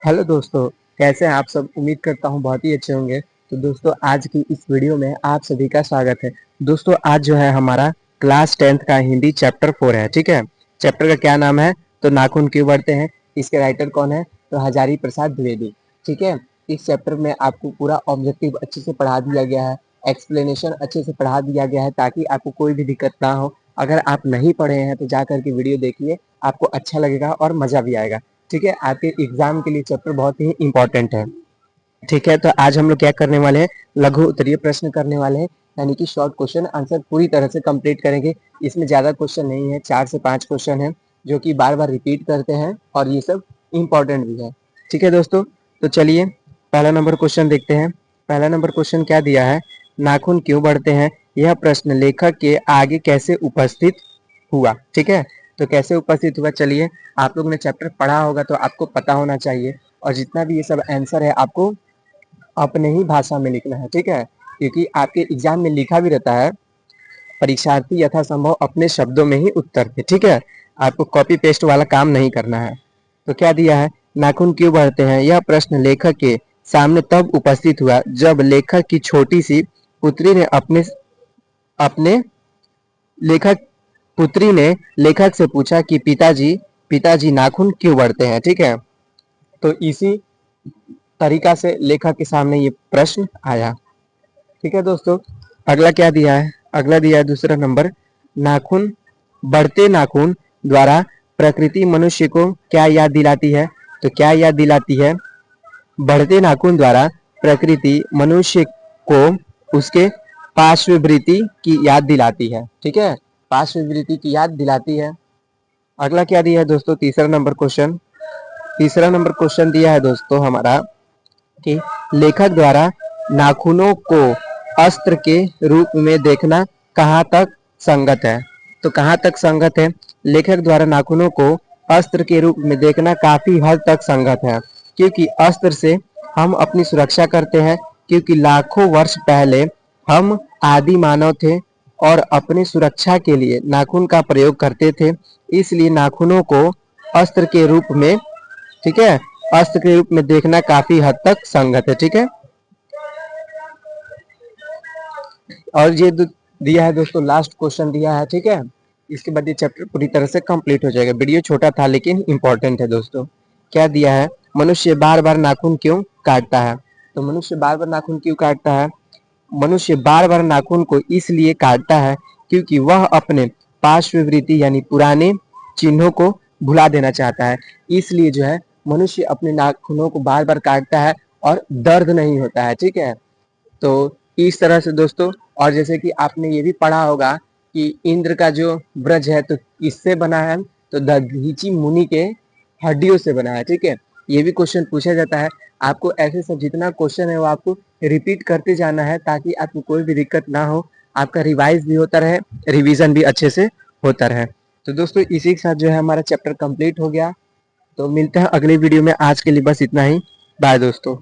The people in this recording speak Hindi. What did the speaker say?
हेलो दोस्तों, कैसे हैं आप सब। उम्मीद करता हूँ बहुत ही अच्छे होंगे। तो दोस्तों, आज की इस वीडियो में आप सभी का स्वागत है। दोस्तों, आज जो है हमारा क्लास 10th का हिंदी चैप्टर 4 है। ठीक है, चैप्टर का क्या नाम है? तो नाखून क्यों बढ़ते हैं। इसके राइटर कौन है? तो हजारी प्रसाद द्विवेदी। ठीक है, इस चैप्टर में आपको पूरा ऑब्जेक्टिव अच्छे से पढ़ा दिया गया है, एक्सप्लेनेशन अच्छे से पढ़ा दिया गया है, ताकि आपको कोई भी दिक्कत ना हो। अगर आप नहीं पढ़े हैं तो जा करके वीडियो देखिए, आपको अच्छा लगेगा और मजा भी आएगा। ठीक है, आपके एग्जाम के लिए चैप्टर बहुत ही इंपॉर्टेंट है। ठीक है, तो आज हम लोग क्या करने वाले हैं, लघु उत्तरीय प्रश्न करने वाले हैं, यानी कि शॉर्ट क्वेश्चन आंसर पूरी तरह से कंप्लीट करेंगे। इसमें ज्यादा क्वेश्चन नहीं है, 4 से 5 क्वेश्चन है जो कि बार बार रिपीट करते हैं और ये सब इंपॉर्टेंट भी है। ठीक है दोस्तों, तो चलिए पहला नंबर क्वेश्चन देखते हैं। पहला नंबर क्वेश्चन क्या दिया है, नाखून क्यों बढ़ते हैं। यह प्रश्न लेखक के आगे कैसे उपस्थित हुआ। ठीक है, तो कैसे उपस्थित हुआ, चलिए आप लोग ने चैप्टर पढ़ा होगा तो आपको पता होना चाहिए। और जितना भी ये सब आंसर है आपको अपने ही भाषा में लिखना है। ठीक है, क्योंकि आपके एग्जाम में लिखा भी रहता है, परीक्षार्थी यथासंभव अपने शब्दों में ही उत्तर दे। ठीक है, आपको कॉपी पेस्ट वाला काम नहीं करना है। तो क्या दिया है, नाखून क्यों बढ़ते हैं। यह प्रश्न लेखक के सामने तब उपस्थित हुआ जब लेखक की छोटी सी पुत्री ने अपने अपने लेखक पुत्री ने लेखक से पूछा कि पिताजी पिताजी नाखून क्यों बढ़ते हैं। ठीक है, तो इसी तरीका से लेखक के सामने ये प्रश्न आया। ठीक है दोस्तों, अगला क्या दिया है, अगला दिया है दूसरा नंबर, नाखून बढ़ते नाखून द्वारा प्रकृति मनुष्य को क्या याद दिलाती है। तो क्या याद दिलाती है, बढ़ते नाखून द्वारा प्रकृति मनुष्य को उसके पार्श्ववृत्ति की याद दिलाती है। ठीक है, पार्श्ववृत्ति की याद दिलाती है। अगला क्या दिया है दोस्तों, तीसरा नंबर क्वेश्चन। तीसरा नंबर क्वेश्चन दिया है दोस्तों हमारा कि लेखक द्वारा नाखूनों को अस्त्र के रूप में देखना कहाँ तक संगत है। तो कहाँ तक संगत है, लेखक द्वारा नाखूनों को अस्त्र के रूप में देखना काफी हद तक संगत है, क्योंकि अस्त्र से हम अपनी सुरक्षा करते हैं। क्योंकि लाखों वर्ष पहले हम आदि मानव थे और अपनी सुरक्षा के लिए नाखून का प्रयोग करते थे, इसलिए नाखूनों को अस्त्र के रूप में, ठीक है, अस्त्र के रूप में देखना काफी हद तक संगत है। ठीक है, और ये दिया है दोस्तों, लास्ट क्वेश्चन दिया है। ठीक है, इसके बाद ये चैप्टर पूरी तरह से कंप्लीट हो जाएगा। वीडियो छोटा था लेकिन इंपॉर्टेंट है दोस्तों। क्या दिया है, मनुष्य बार बार नाखून क्यों काटता है। तो मनुष्य बार बार नाखून क्यों काटता है, मनुष्य बार बार नाखून को इसलिए काटता है क्योंकि वह अपने पार्श्ववृत्ति यानी पुराने चिन्हों को भुला देना चाहता है। इसलिए जो है मनुष्य अपने नाखूनों को बार बार काटता है और दर्द नहीं होता है। ठीक है, तो इस तरह से दोस्तों, और जैसे कि आपने ये भी पढ़ा होगा कि इंद्र का जो ब्रज है तो किससे बना है, तो दधीची मुनि के हड्डियों से बना है। ठीक है, ये भी क्वेश्चन पूछा जाता है। आपको ऐसे सब जितना क्वेश्चन है वो आपको रिपीट करते जाना है, ताकि आपको कोई भी दिक्कत ना हो, आपका रिवाइज भी होता रहे, रिवीजन भी अच्छे से होता रहे। तो दोस्तों, इसी के साथ जो है हमारा चैप्टर कंप्लीट हो गया। तो मिलते हैं अगली वीडियो में, आज के लिए बस इतना ही। बाय दोस्तों।